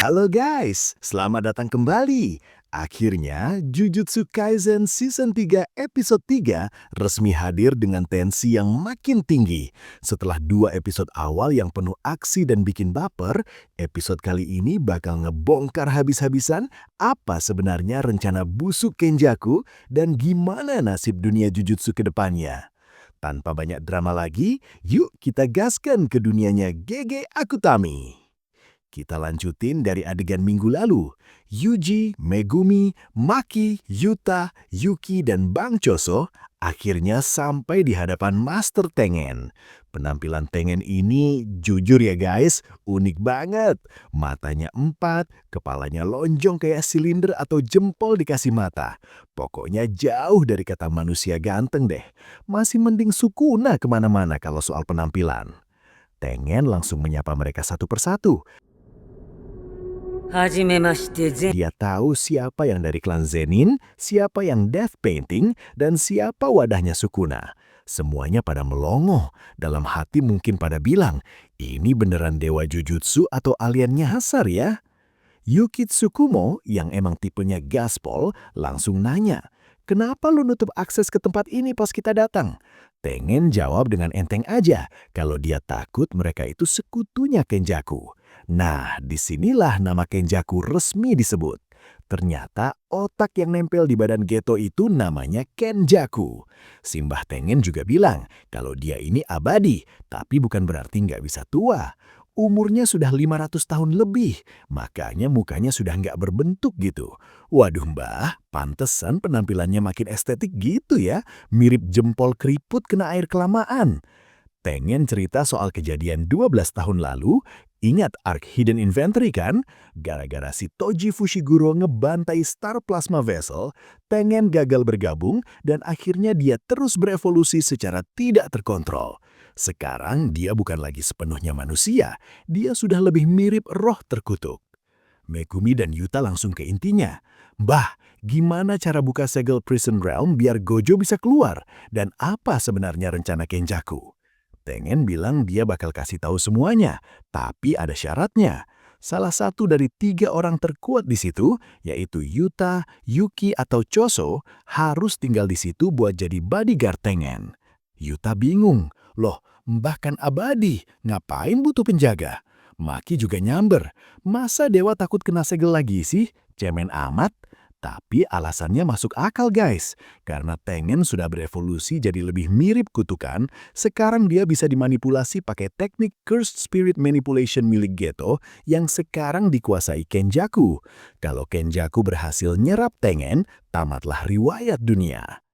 Halo guys, selamat datang kembali. Akhirnya Jujutsu Kaisen Season 3 Episode 3 resmi hadir dengan tensi yang makin tinggi. Setelah 2 episode awal yang penuh aksi dan bikin baper, episode kali ini bakal ngebongkar habis-habisan apa sebenarnya rencana busuk Kenjaku dan gimana nasib dunia Jujutsu ke depannya. Tanpa banyak drama lagi, yuk kita gaskan ke dunianya Gege Akutami. Kita lanjutin dari adegan minggu lalu. Yuji, Megumi, Maki, Yuta, Yuki, dan Bang Choso akhirnya sampai di hadapan Master Tengen. Penampilan Tengen ini jujur ya guys, unik banget. Matanya 4, kepalanya lonjong kayak silinder atau jempol dikasih mata. Pokoknya jauh dari kata manusia ganteng deh. Masih mending Sukuna kemana-mana kalau soal penampilan. Tengen langsung menyapa mereka satu persatu. Dia tahu siapa yang dari klan Zenin, siapa yang Death Painting, dan siapa wadahnya Sukuna. Semuanya pada melongo. Dalam hati mungkin pada bilang, ini beneran dewa Jujutsu atau alien nyasar ya? Yuki Tsukumo yang emang tipenya gaspol langsung nanya, "Kenapa lu nutup akses ke tempat ini pas kita datang?" Tengen jawab dengan enteng aja kalau dia takut mereka itu sekutunya Kenjaku. Nah, disinilah nama Kenjaku resmi disebut. Ternyata otak yang nempel di badan Geto itu namanya Kenjaku. Simbah Tengen juga bilang kalau dia ini abadi, tapi bukan berarti nggak bisa tua. Umurnya sudah 500 tahun lebih, makanya mukanya sudah nggak berbentuk gitu. Waduh mbah, pantesan penampilannya makin estetik gitu ya, mirip jempol keriput kena air kelamaan. Tengen cerita soal kejadian 12 tahun lalu, ingat arc Hidden Inventory kan? Gara-gara si Toji Fushiguro ngebantai Star Plasma Vessel, Tengen gagal bergabung dan akhirnya dia terus berevolusi secara tidak terkontrol. Sekarang dia bukan lagi sepenuhnya manusia, dia sudah lebih mirip roh terkutuk. Megumi dan Yuta langsung ke intinya. "Mbah, gimana cara buka segel Prison Realm biar Gojo bisa keluar? Dan apa sebenarnya rencana Kenjaku?" Tengen bilang dia bakal kasih tahu semuanya, tapi ada syaratnya. Salah satu dari 3 orang terkuat di situ, yaitu Yuta, Yuki, atau Choso, harus tinggal di situ buat jadi bodyguard Tengen. Yuta bingung, "Loh, mbah kan abadi, ngapain butuh penjaga?" Maki juga nyamber, "Masa dewa takut kena segel lagi sih? Cemen amat." Tapi alasannya masuk akal guys, karena Tengen sudah berevolusi jadi lebih mirip kutukan, sekarang dia bisa dimanipulasi pakai teknik Cursed Spirit Manipulation milik Geto yang sekarang dikuasai Kenjaku. Kalau Kenjaku berhasil nyerap Tengen, tamatlah riwayat dunia.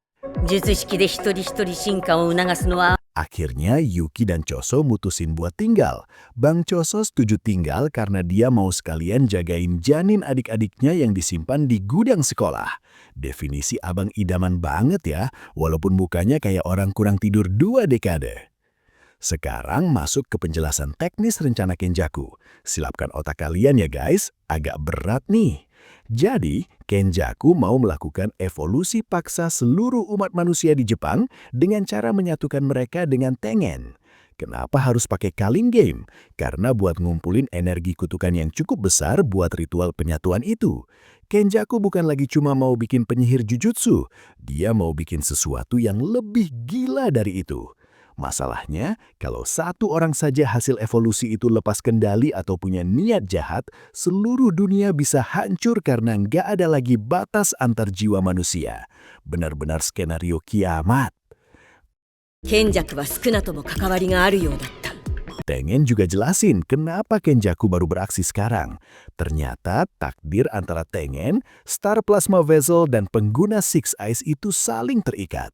Akhirnya Yuki dan Choso mutusin buat tinggal. Bang Choso setuju tinggal karena dia mau sekalian jagain janin adik-adiknya yang disimpan di gudang sekolah. Definisi abang idaman banget ya, walaupun mukanya kayak orang kurang tidur 2 dekade. Sekarang masuk ke penjelasan teknis rencana Kenjaku. Silapkan otak kalian ya guys, agak berat nih. Jadi, Kenjaku mau melakukan evolusi paksa seluruh umat manusia di Jepang dengan cara menyatukan mereka dengan Tengen. Kenapa harus pakai Culling Game? Karena buat ngumpulin energi kutukan yang cukup besar buat ritual penyatuan itu. Kenjaku bukan lagi cuma mau bikin penyihir Jujutsu, dia mau bikin sesuatu yang lebih gila dari itu. Masalahnya, kalau satu orang saja hasil evolusi itu lepas kendali atau punya niat jahat, seluruh dunia bisa hancur karena nggak ada lagi batas antar jiwa manusia. Benar-benar skenario kiamat. Tengen juga jelasin kenapa Kenjaku baru beraksi sekarang. Ternyata takdir antara Tengen, Star Plasma Vessel, dan pengguna Six Eyes itu saling terikat.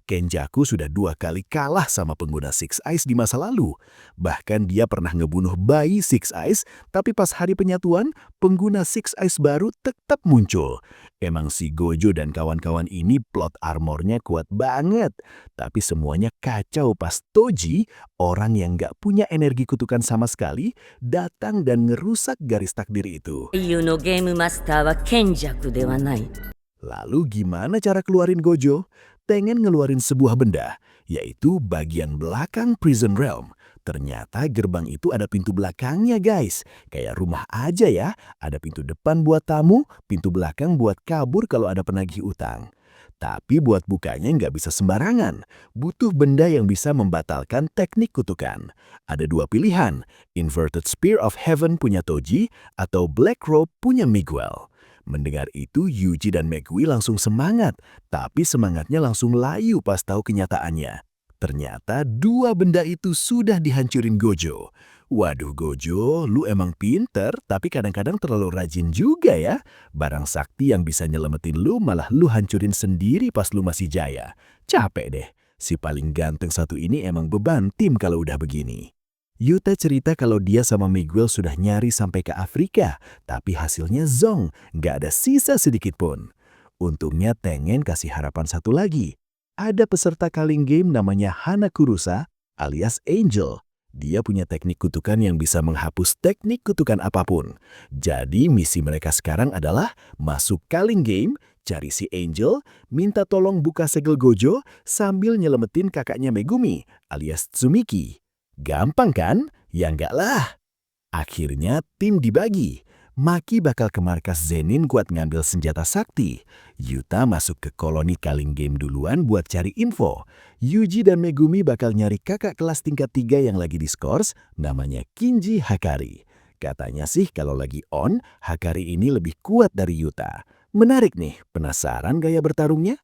Kenjaku sudah 2 kali kalah sama pengguna Six Eyes di masa lalu. Bahkan dia pernah ngebunuh bayi Six Eyes, tapi pas hari penyatuan, pengguna Six Eyes baru tetap muncul. Emang si Gojo dan kawan-kawan ini plot armornya kuat banget. Tapi semuanya kacau pas Toji, orang yang gak punya energi kutukan sama sekali, datang dan ngerusak garis takdir itu. Lalu gimana cara keluarin Gojo? Tengen ngeluarin sebuah benda, yaitu bagian belakang Prison Realm. Ternyata gerbang itu ada pintu belakangnya guys. Kayak rumah aja ya. Ada pintu depan buat tamu, pintu belakang buat kabur kalau ada penagih utang. Tapi buat bukanya nggak bisa sembarangan. Butuh benda yang bisa membatalkan teknik kutukan. Ada dua pilihan, Inverted Spear of Heaven punya Toji atau Black Robe punya Miguel. Mendengar itu, Yuji dan Megumi langsung semangat. Tapi semangatnya langsung layu pas tahu kenyataannya. Ternyata dua benda itu sudah dihancurin Gojo. Waduh Gojo, lu emang pinter, tapi kadang-kadang terlalu rajin juga ya. Barang sakti yang bisa nyelamatin lu malah lu hancurin sendiri pas lu masih jaya. Capek deh, si paling ganteng satu ini emang beban tim kalau udah begini. Yuta cerita kalau dia sama Miguel sudah nyari sampai ke Afrika, tapi hasilnya zong, nggak ada sisa sedikit pun. Untungnya Tengen kasih harapan satu lagi. Ada peserta Culling Game namanya Hana Kurusa alias Angel. Dia punya teknik kutukan yang bisa menghapus teknik kutukan apapun. Jadi misi mereka sekarang adalah masuk Culling Game, cari si Angel, minta tolong buka segel Gojo sambil nyelamatin kakaknya Megumi alias Tsumiki. Gampang kan? Ya enggak lah. Akhirnya tim dibagi. Maki bakal ke markas Zenin buat ngambil senjata sakti. Yuta masuk ke koloni Culling Game duluan buat cari info. Yuji dan Megumi bakal nyari kakak kelas tingkat 3 yang lagi diskors, namanya Kinji Hakari. Katanya sih kalau lagi on, Hakari ini lebih kuat dari Yuta. Menarik nih, penasaran gaya bertarungnya?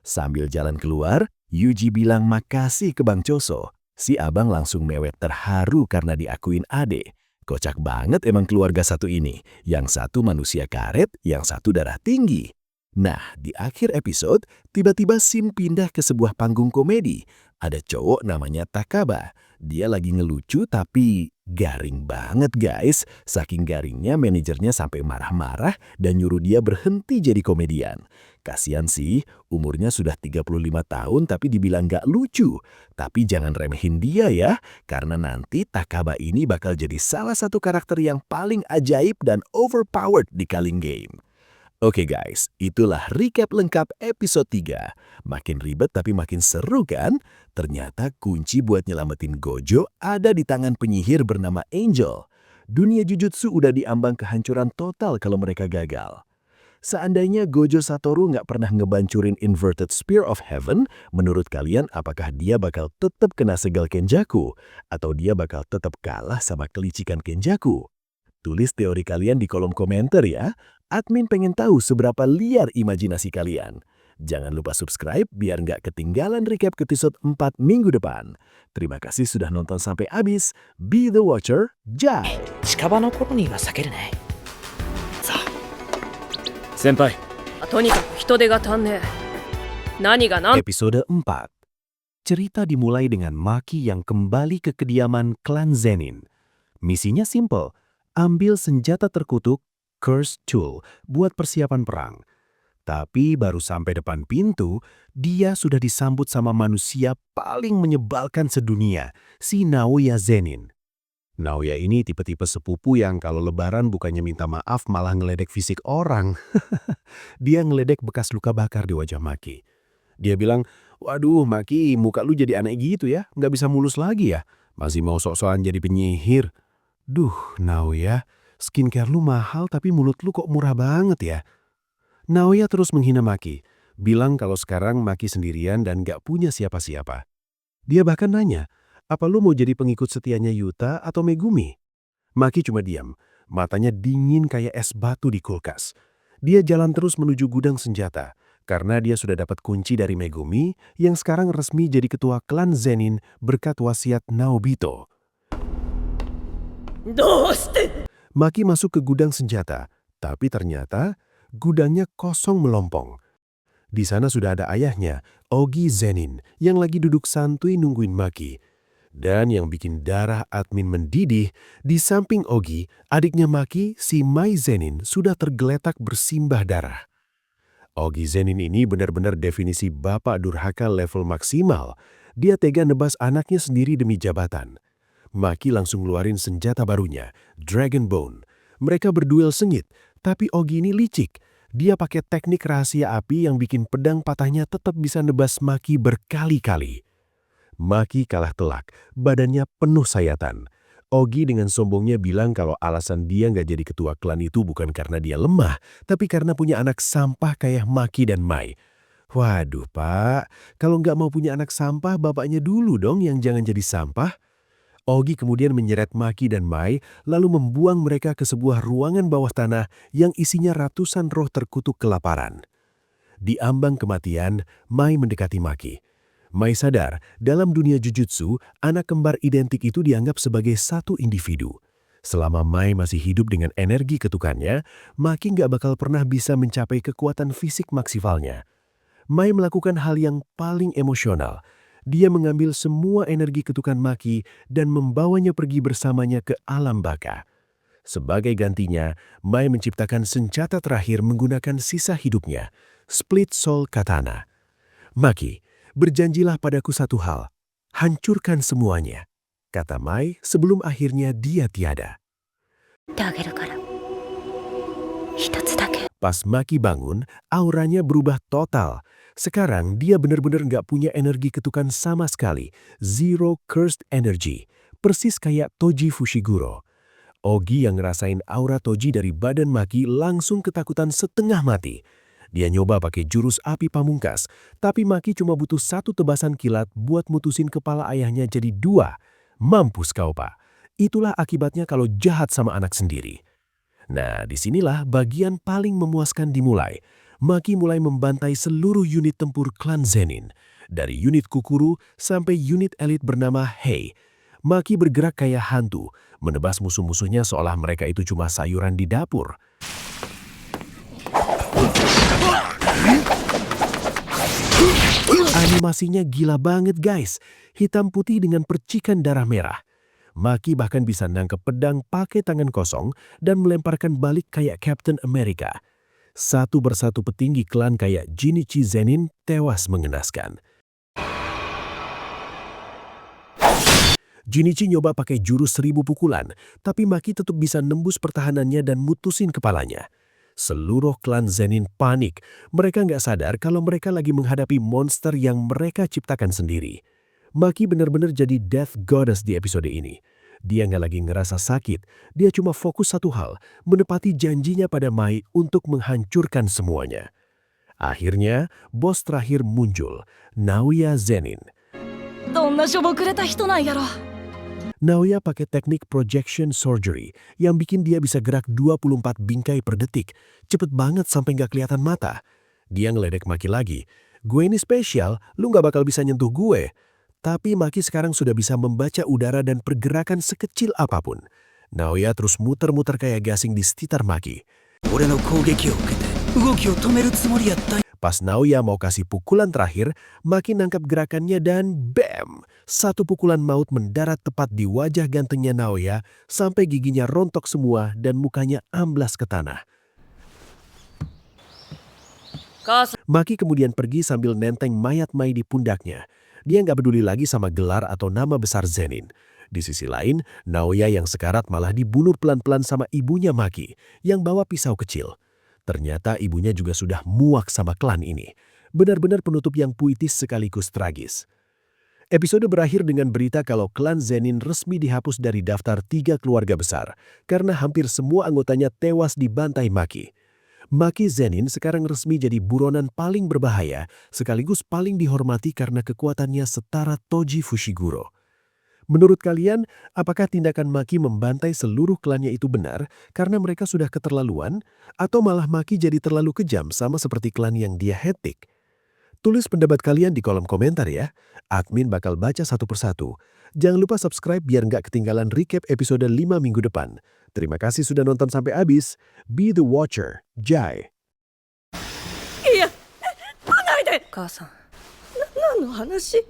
Sambil jalan keluar, Yuji bilang makasih ke Bang Choso. Si abang langsung mewek terharu karena diakuin ade. Kocak banget emang keluarga satu ini. Yang satu manusia karet, yang satu darah tinggi. Nah, di akhir episode, tiba-tiba scene pindah ke sebuah panggung komedi. Ada cowok namanya Takaba. Dia lagi ngelucu tapi garing banget guys. Saking garingnya manajernya sampai marah-marah dan nyuruh dia berhenti jadi komedian. Kasian sih, umurnya sudah 35 tahun tapi dibilang gak lucu. Tapi jangan remehin dia ya, karena nanti Takaba ini bakal jadi salah satu karakter yang paling ajaib dan overpowered di Culling Game. Oke guys, itulah recap lengkap episode 3. Makin ribet tapi makin seru kan? Ternyata kunci buat nyelamatin Gojo ada di tangan penyihir bernama Angel. Dunia Jujutsu udah diambang kehancuran total kalau mereka gagal. Seandainya Gojo Satoru nggak pernah ngebancurin Inverted Spear of Heaven, menurut kalian apakah dia bakal tetap kena segel Kenjaku? Atau dia bakal tetap kalah sama kelicikan Kenjaku? Tulis teori kalian di kolom komentar ya. Admin pengen tahu seberapa liar imajinasi kalian. Jangan lupa subscribe biar nggak ketinggalan recap episode 4 minggu depan. Terima kasih sudah nonton sampai habis. Be the Watcher, Jai! 近場のコロニーは避けるね。さあ、先輩。とにかく人手が足んねえ。何が何 Episode 4. Cerita dimulai dengan Maki yang kembali ke kediaman klan Zenin. Misinya simple, ambil senjata terkutuk, Cursed Tool, buat persiapan perang. Tapi baru sampai depan pintu, dia sudah disambut sama manusia paling menyebalkan sedunia, si Naoya Zenin. Naoya ini tipe-tipe sepupu yang kalau lebaran bukannya minta maaf malah ngeledek fisik orang. Dia ngeledek bekas luka bakar di wajah Maki. Dia bilang, waduh Maki, muka lu jadi aneh gitu ya, nggak bisa mulus lagi ya. Masih mau sok-sokan jadi penyihir. Duh, Naoya, skincare lu mahal tapi mulut lu kok murah banget ya. Naoya terus menghina Maki, bilang kalau sekarang Maki sendirian dan gak punya siapa-siapa. Dia bahkan nanya, apa lu mau jadi pengikut setianya Yuta atau Megumi? Maki cuma diam, matanya dingin kayak es batu di kulkas. Dia jalan terus menuju gudang senjata, karena dia sudah dapat kunci dari Megumi yang sekarang resmi jadi ketua klan Zenin berkat wasiat Naobito. Maki masuk ke gudang senjata, tapi ternyata gudangnya kosong melompong. Di sana sudah ada ayahnya, Ogi Zenin, yang lagi duduk santuy nungguin Maki. Dan yang bikin darah admin mendidih, di samping Ogi, adiknya Maki, si Mai Zenin, sudah tergeletak bersimbah darah. Ogi Zenin ini benar-benar definisi bapak durhaka level maksimal. Dia tega nebas anaknya sendiri demi jabatan. Maki langsung ngeluarin senjata barunya, Dragon Bone. Mereka berduel sengit, tapi Ogi ini licik. Dia pakai teknik rahasia api yang bikin pedang patahnya tetap bisa nebas Maki berkali-kali. Maki kalah telak, badannya penuh sayatan. Ogi dengan sombongnya bilang kalau alasan dia nggak jadi ketua klan itu bukan karena dia lemah, tapi karena punya anak sampah kayak Maki dan Mai. Waduh pak, kalau nggak mau punya anak sampah, bapaknya dulu dong yang jangan jadi sampah. Ogi kemudian menyeret Maki dan Mai, lalu membuang mereka ke sebuah ruangan bawah tanah yang isinya ratusan roh terkutuk kelaparan. Di ambang kematian, Mai mendekati Maki. Mai sadar, dalam dunia jujutsu, anak kembar identik itu dianggap sebagai satu individu. Selama Mai masih hidup dengan energi ketukannya, Maki nggak bakal pernah bisa mencapai kekuatan fisik maksimalnya. Mai melakukan hal yang paling emosional. Dia mengambil semua energi ketukan Maki dan membawanya pergi bersamanya ke alam baka. Sebagai gantinya, Mai menciptakan senjata terakhir menggunakan sisa hidupnya, Split Soul Katana. Maki, berjanjilah padaku satu hal, hancurkan semuanya, kata Mai sebelum akhirnya dia tiada. Pas Maki bangun, auranya berubah total. Sekarang dia benar-benar nggak punya energi ketukan sama sekali, zero cursed energy, persis kayak Toji Fushiguro. Ogi yang ngerasain aura Toji dari badan Maki langsung ketakutan setengah mati. Dia nyoba pakai jurus api pamungkas, tapi Maki cuma butuh satu tebasan kilat buat mutusin kepala ayahnya jadi dua. Mampus kau, Pak. Itulah akibatnya kalau jahat sama anak sendiri. Nah, disinilah bagian paling memuaskan dimulai. Maki mulai membantai seluruh unit tempur klan Zenin. Dari unit Kukuru sampai unit elit bernama Hei. Maki bergerak kayak hantu, menebas musuh-musuhnya seolah mereka itu cuma sayuran di dapur. Animasinya gila banget guys, hitam putih dengan percikan darah merah. Maki bahkan bisa nangkep pedang pakai tangan kosong dan melemparkan balik kayak Captain America. Satu persatu petinggi klan kayak Jinichi Zenin tewas mengenaskan. Jinichi nyoba pakai jurus 1000 pukulan, tapi Maki tetap bisa nembus pertahanannya dan mutusin kepalanya. Seluruh klan Zenin panik. Mereka nggak sadar kalau mereka lagi menghadapi monster yang mereka ciptakan sendiri. Maki benar-benar jadi Death Goddess di episode ini. Dia nggak lagi ngerasa sakit. Dia cuma fokus satu hal, menepati janjinya pada Mai untuk menghancurkan semuanya. Akhirnya, bos terakhir muncul, Naoya Zenin. Naoya pakai teknik projection surgery yang bikin dia bisa gerak 24 bingkai per detik. Cepet banget sampai nggak kelihatan mata. Dia ngeledek Maki lagi. Gue ini spesial, lu nggak bakal bisa nyentuh gue. Tapi Maki sekarang sudah bisa membaca udara dan pergerakan sekecil apapun. Naoya terus muter-muter kayak gasing di sekitar Maki. Pas Naoya mau kasih pukulan terakhir, Maki nangkap gerakannya dan bam! Satu pukulan maut mendarat tepat di wajah gantengnya Naoya sampai giginya rontok semua dan mukanya amblas ke tanah. Maki kemudian pergi sambil nenteng mayat Mai di pundaknya. Dia nggak peduli lagi sama gelar atau nama besar Zenin. Di sisi lain, Naoya yang sekarat malah dibunuh pelan-pelan sama ibunya Maki yang bawa pisau kecil. Ternyata ibunya juga sudah muak sama klan ini. Benar-benar penutup yang puitis sekaligus tragis. Episode berakhir dengan berita kalau klan Zenin resmi dihapus dari daftar 3 keluarga besar karena hampir semua anggotanya tewas dibantai Maki. Maki Zenin sekarang resmi jadi buronan paling berbahaya sekaligus paling dihormati karena kekuatannya setara Toji Fushiguro. Menurut kalian, apakah tindakan Maki membantai seluruh klannya itu benar karena mereka sudah keterlaluan? Atau malah Maki jadi terlalu kejam sama seperti klan yang dia headpick? Tulis pendapat kalian di kolom komentar ya. Admin bakal baca satu persatu. Jangan lupa subscribe biar nggak ketinggalan recap episode 5 minggu depan. Terima kasih sudah nonton sampai habis. Be the Watcher, Jai. 母さん。何の話